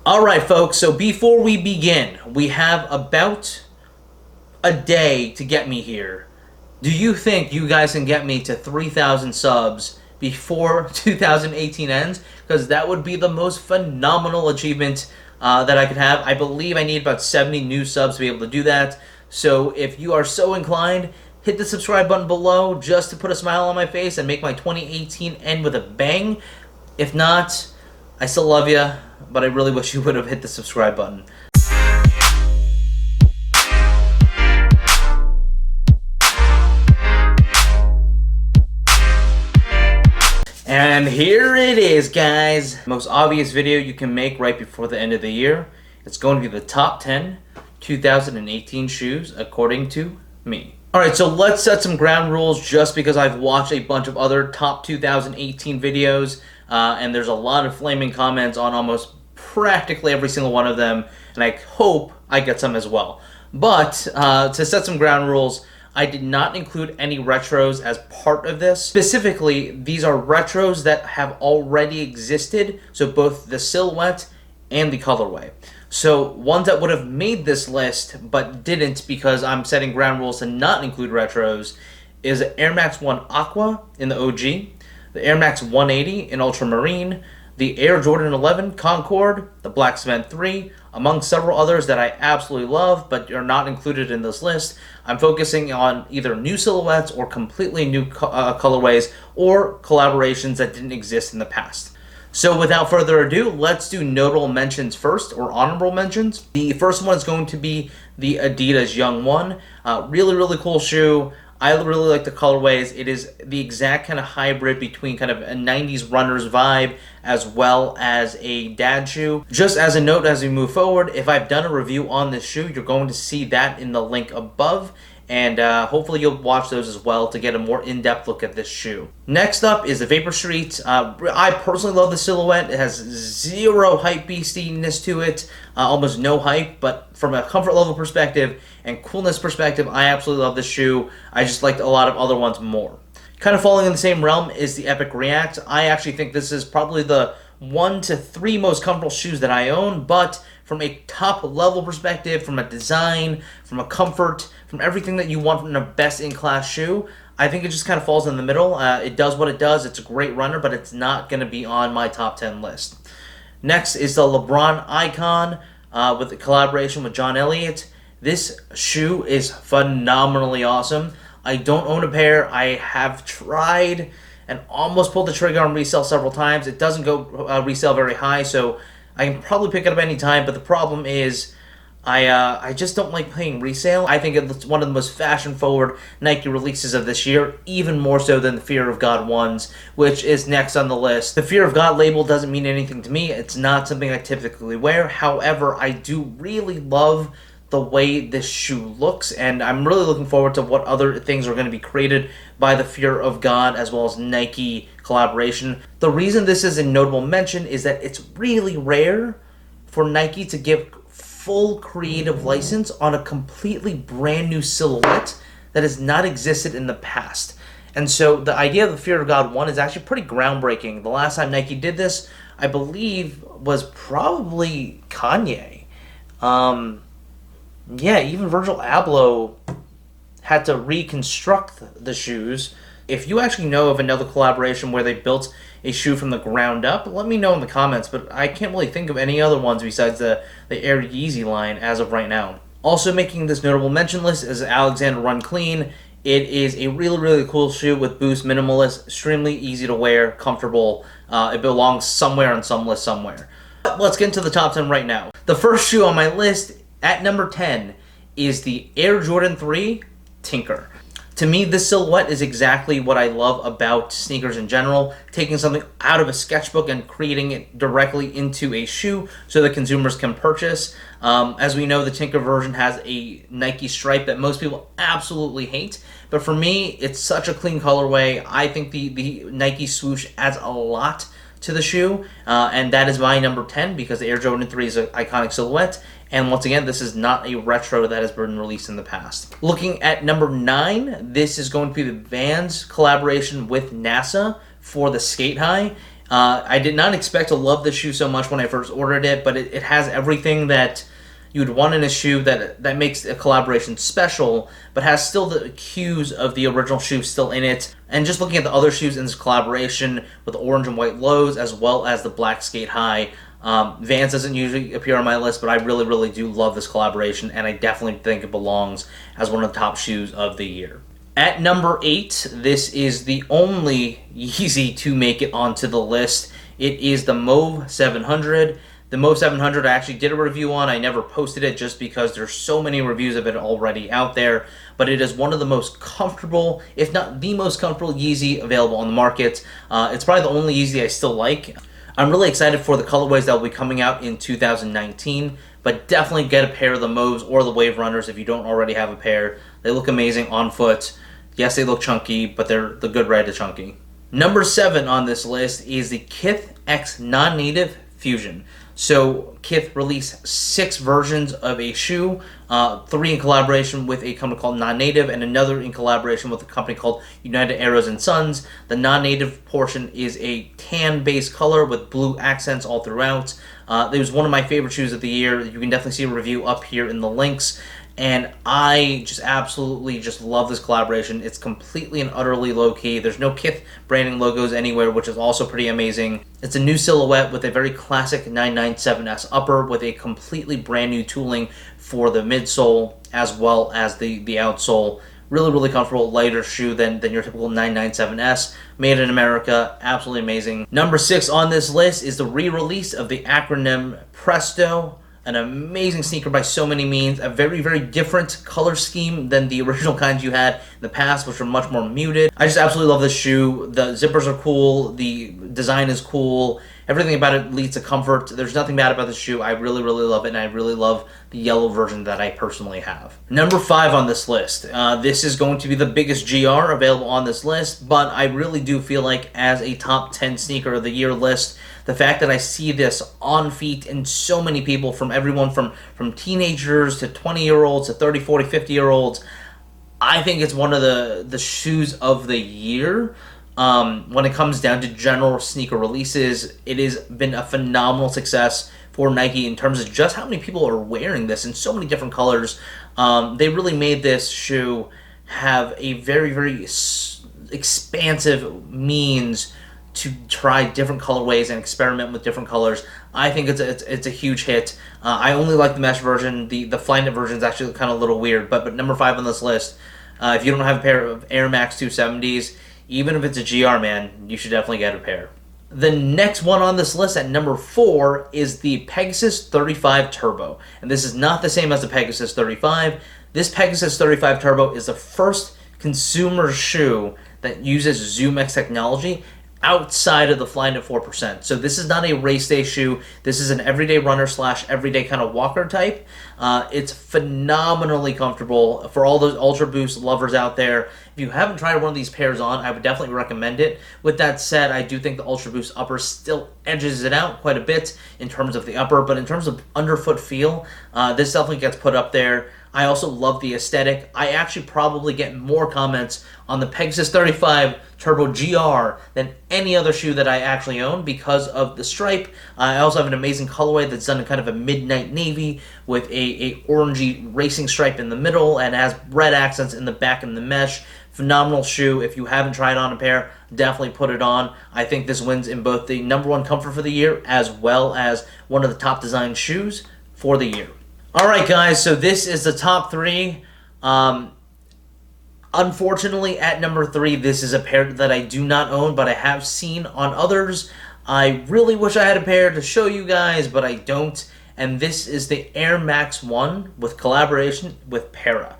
Alright folks, so before we begin, we have about a day to get me here. Do you think you guys can get me to 3,000 subs before 2018 ends? Because that would be the most phenomenal achievement that I could have. I believe I need about 70 new subs to be able to do that. So if you are so inclined, hit the subscribe button below just to put a smile on my face and make my 2018 end with a bang. If not, I still love you, but I really wish you would have hit the subscribe button. And here it is, guys. Most obvious video you can make right before the end of the year. It's going to be the top 10 2018 shoes, according to me. Alright, so let's set some ground rules just because I've watched a bunch of other top 2018 videos, and there's a lot of flaming comments on almost practically every single one of them, and I hope I get some as well. But to set some ground rules, I did not include any retros as part of this. Specifically, these are retros that have already existed, so both the silhouette and the colorway. So ones that would have made this list but didn't because I'm setting ground rules to not include retros is the Air Max 1 Aqua in the OG, the Air Max 180 in Ultramarine, the Air Jordan 11 Concord, the Black Cement 3, among several others that I absolutely love but are not included in this list. I'm focusing on either new silhouettes or completely new colorways or collaborations that didn't exist in the past. So without further ado, let's do notable mentions first, or honorable mentions. The first one is going to be the Adidas Young 1. Really cool shoe. I really like the colorways. It is the exact kind of hybrid between kind of a 90s runners vibe as well as a dad shoe. Just as a note as we move forward, if I've done a review on this shoe, you're going to see that in the link above. And hopefully you'll watch those as well to get a more in-depth look at this shoe. Next up is the Vapor Street. I personally love the silhouette. It has zero hype beastiness to it, almost no hype, but from a comfort level perspective and coolness perspective, I absolutely love this shoe. I just liked a lot of other ones more. Kind of falling in the same realm is the Epic React. I actually think this is probably the 1 to 3 most comfortable shoes that I own, but from a top level perspective, from a design, from a comfort, from everything that you want from a best-in-class shoe, I think it just kind of falls in the middle. It does what it does. It's a great runner, but it's not going to be on my top 10 list. Next is the LeBron Icon with the collaboration with John Elliott. This shoe is phenomenally awesome. I don't own a pair. I have tried and almost pulled the trigger on resale several times. It doesn't go resale very high, so I can probably pick it up any time, but the problem is I just don't like paying resale. I think it's one of the most fashion-forward Nike releases of this year, even more so than the Fear of God ones, which is next on the list. The Fear of God label doesn't mean anything to me. It's not something I typically wear. However, I do really love the way this shoe looks, and I'm really looking forward to what other things are going to be created by the Fear of God as well as Nike collaboration. The reason this is a notable mention is that it's really rare for Nike to give full creative license on a completely brand new silhouette that has not existed in the past. And so the idea of the Fear of God 1 is actually pretty groundbreaking. The last time Nike did this, I believe, was probably Kanye. Yeah, even Virgil Abloh had to reconstruct the shoes. If you actually know of another collaboration where they built a shoe from the ground up, let me know in the comments, but I can't really think of any other ones besides the Air Yeezy line as of right now. Also making this notable mention list is Alexander Run Clean. It is a really cool shoe with Boost Minimalist, extremely easy to wear, comfortable. It belongs somewhere on some list somewhere. But let's get into the top 10 right now. The first shoe on my list at number 10 is the Air Jordan 3 Tinker. To me, this silhouette is exactly what I love about sneakers in general, taking something out of a sketchbook and creating it directly into a shoe so that consumers can purchase. As we know, the Tinker version has a Nike stripe that most people absolutely hate, but for me, it's such a clean colorway. I think the Nike swoosh adds a lot to the shoe, and that is my number 10 because the Air Jordan 3 is an iconic silhouette, and once again, this is not a retro that has been released in the past. Looking at number 9, this is going to be the Vans collaboration with NASA for the Skate High. I did not expect to love this shoe so much when I first ordered it, but it has everything that you would want in a shoe that makes a collaboration special, but has still the cues of the original shoe still in it. And just looking at the other shoes in this collaboration with the orange and white lows, as well as the black skate high, Vans doesn't usually appear on my list, but I really, really do love this collaboration, and I definitely think it belongs as one of the top shoes of the year. At number 8, this is the only Yeezy to make it onto the list. It is the Mauve 700. The Mauve 700 I actually did a review on. I never posted it just because there's so many reviews of it already out there. But it is one of the most comfortable, if not the most comfortable Yeezy available on the market. It's probably the only Yeezy I still like. I'm really excited for the colorways that will be coming out in 2019, but definitely get a pair of the Mauves or the Wave Runners if you don't already have a pair. They look amazing on foot. Yes, they look chunky, but they're the good red to chunky. Number 7 on this list is the Kith X NonNative Fusion. So Kith released 6 versions of a shoe, 3 in collaboration with a company called NonNative and another in collaboration with a company called United Arrows and Sons. The NonNative portion is a tan-based color with blue accents all throughout. It was one of my favorite shoes of the year. You can definitely see a review up here in the links. And I just absolutely just love this collaboration. It's completely and utterly low-key. There's no Kith branding logos anywhere, which is also pretty amazing. It's a new silhouette with a very classic 997S upper with a completely brand new tooling for the midsole as well as the outsole. Really, really comfortable, lighter shoe than your typical 997S. Made in America, absolutely amazing. Number 6 on this list is the re-release of the acronym Presto. An amazing sneaker by so many means. A very, very different color scheme than the original kinds you had in the past, which were much more muted. I just absolutely love this shoe. The zippers are cool. The design is cool. Everything about it leads to comfort. There's nothing bad about this shoe. I really, really love it, and I really love the yellow version that I personally have. Number 5 on this list. This is going to be the biggest GR available on this list, but I really do feel like as a top 10 sneaker of the year list, the fact that I see this on feet in so many people, from everyone from teenagers to 20-year-olds to 30, 40, 50-year-olds, I think it's one of the shoes of the year. When it comes down to general sneaker releases, it has been a phenomenal success for Nike in terms of just how many people are wearing this in so many different colors. They really made this shoe have a very, very expansive means to try different colorways and experiment with different colors. I think it's a huge hit. I only like the mesh version. The Flyknit version is actually kind of a little weird, but number 5 on this list, if you don't have a pair of Air Max 270s, even if it's a GR, man, you should definitely get a pair. The next one on this list at number 4 is the Pegasus 35 Turbo. And this is not the same as the Pegasus 35. This Pegasus 35 Turbo is the first consumer shoe that uses ZoomX technology outside of the Flyknit 4%. So this is not a race day shoe. This is an everyday runner / everyday kind of walker type. It's phenomenally comfortable for all those Ultra Boost lovers out there. If you haven't tried one of these pairs on, I would definitely recommend it. With that said, I do think the Ultra Boost upper still edges it out quite a bit in terms of the upper, but in terms of underfoot feel, this definitely gets put up there. I also love the aesthetic. I actually probably get more comments on the Pegasus 35 Turbo GR than any other shoe that I actually own because of the stripe. I also have an amazing colorway that's done in kind of a midnight navy with a orangey racing stripe in the middle and has red accents in the back and the mesh. Phenomenal shoe. If you haven't tried on a pair, definitely put it on. I think this wins in both the number 1 comfort for the year as well as one of the top design shoes for the year. Alright guys, so this is the top 3. Unfortunately, at number 3, this is a pair that I do not own, but I have seen on others. I really wish I had a pair to show you guys, but I don't. And this is the Air Max 1 with collaboration with Para.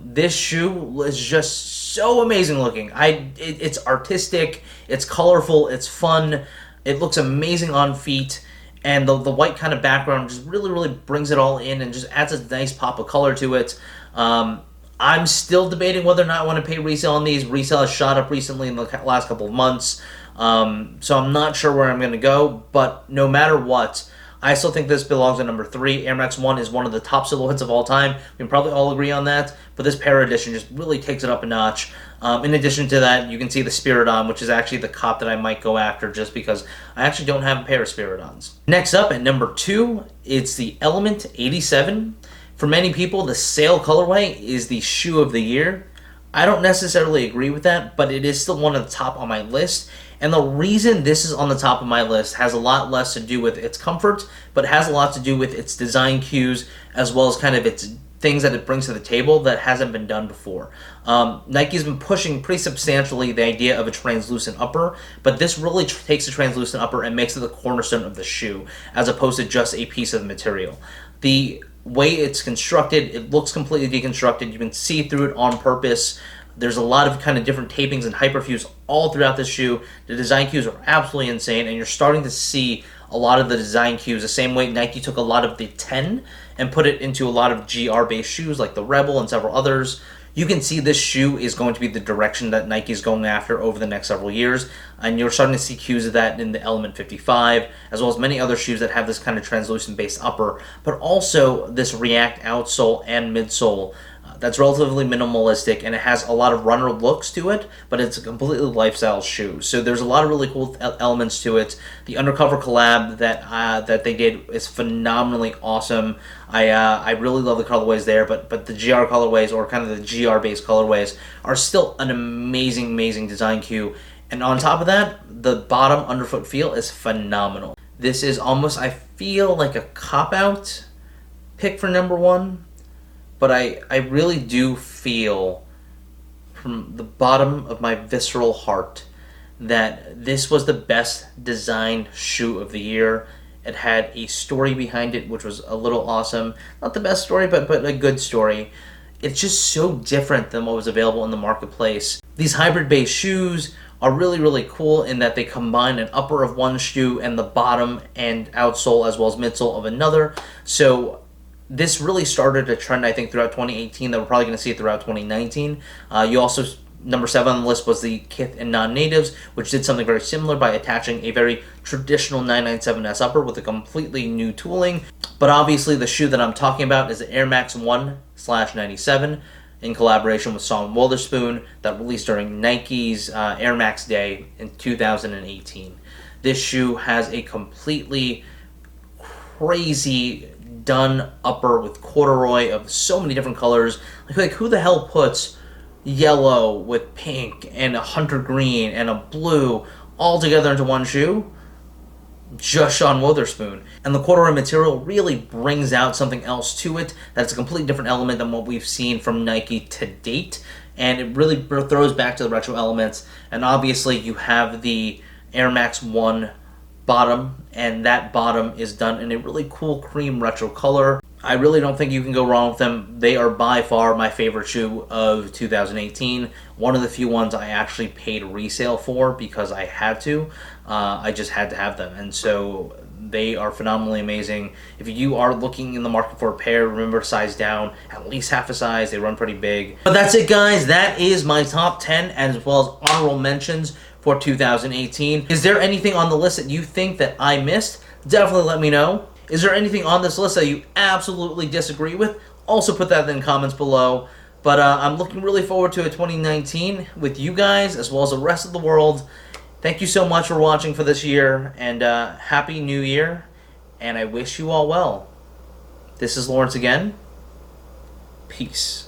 This shoe is just so amazing looking. It's artistic, it's colorful, it's fun, it looks amazing on feet. And the white kind of background just really, really brings it all in and just adds a nice pop of color to it. I'm still debating whether or not I want to pay resale on these. Resale has shot up recently in the last couple of months. So I'm not sure where I'm going to go. But no matter what, I still think this belongs at number 3. Air Max 1 is one of the top silhouettes of all time. We can probably all agree on that, but this Para Edition just really takes it up a notch. In addition to that, you can see the Spiridon, which is actually the cop that I might go after just because I actually don't have a pair of Spiridons. Next up at number 2, it's the Element 87. For many people, the Sail colorway is the shoe of the year. I don't necessarily agree with that, but it is still one of the top on my list. And the reason this is on the top of my list has a lot less to do with its comfort, but has a lot to do with its design cues as well as kind of its things that it brings to the table that hasn't been done before. Nike's been pushing pretty substantially the idea of a translucent upper, but this really takes a translucent upper and makes it the cornerstone of the shoe, as opposed to just a piece of material. The way it's constructed, it looks completely deconstructed. You can see through it on purpose. There's a lot of kind of different tapings and hyperfuse all throughout the shoe. The design cues are absolutely insane, and you're starting to see a lot of the design cues the same way Nike took a lot of the 10 and put it into a lot of GR-based shoes like the Rebel and several others. You can see this shoe is going to be the direction that Nike is going after over the next several years, and you're starting to see cues of that in the Element 55, as well as many other shoes that have this kind of translucent base upper, but also this React outsole and midsole that's relatively minimalistic, and it has a lot of runner looks to it, but it's a completely lifestyle shoe. So there's a lot of really cool elements to it. The undercover collab that they did is phenomenally awesome. I really love the colorways there, but the GR colorways, or kind of the GR based colorways, are still an amazing design cue. And on top of that, the bottom underfoot feel is phenomenal. This is almost, I feel like, a cop-out pick for number 1. But I really do feel from the bottom of my visceral heart that this was the best designed shoe of the year. It had a story behind it, which was a little awesome. Not the best story, but a good story. It's just so different than what was available in the marketplace. These hybrid-based shoes are really cool in that they combine an upper of one shoe and the bottom and outsole as well as midsole of another. So this really started a trend, I think, throughout 2018 that we're probably going to see throughout 2019. You also, number 7 on the list was the X NonNatives, which did something very similar by attaching a very traditional 997S upper with a completely new tooling. But obviously the shoe that I'm talking about is the Air Max 1/97 in collaboration with Saul Witherspoon that released during Nike's Air Max Day in 2018. This shoe has a completely crazy done upper with corduroy of so many different colors. Like who the hell puts yellow with pink and a hunter green and a blue all together into one shoe? Just Sean Witherspoon. And the corduroy material really brings out something else to it that's a completely different element than what we've seen from Nike to date, and it really throws back to the retro elements. And obviously you have the Air Max 1 bottom, and that bottom is done in a really cool cream retro color. I really don't think you can go wrong with them. They are by far my favorite shoe of 2018. One of the few ones I actually paid resale for because I had to. I just had to have them, and so they are phenomenally amazing. If you are looking in the market for a pair, remember to size down at least half a size. They run pretty big. But that's it, guys. That is my top 10 as well as honorable mentions for 2018. Is there anything on the list that you think that I missed? Definitely let me know. Is there anything on this list that you absolutely disagree with? Also put that in the comments below. But I'm looking really forward to a 2019 with you guys as well as the rest of the world. Thank you so much for watching for this year, and Happy New Year, and I wish you all well. This is Lawrence again. Peace.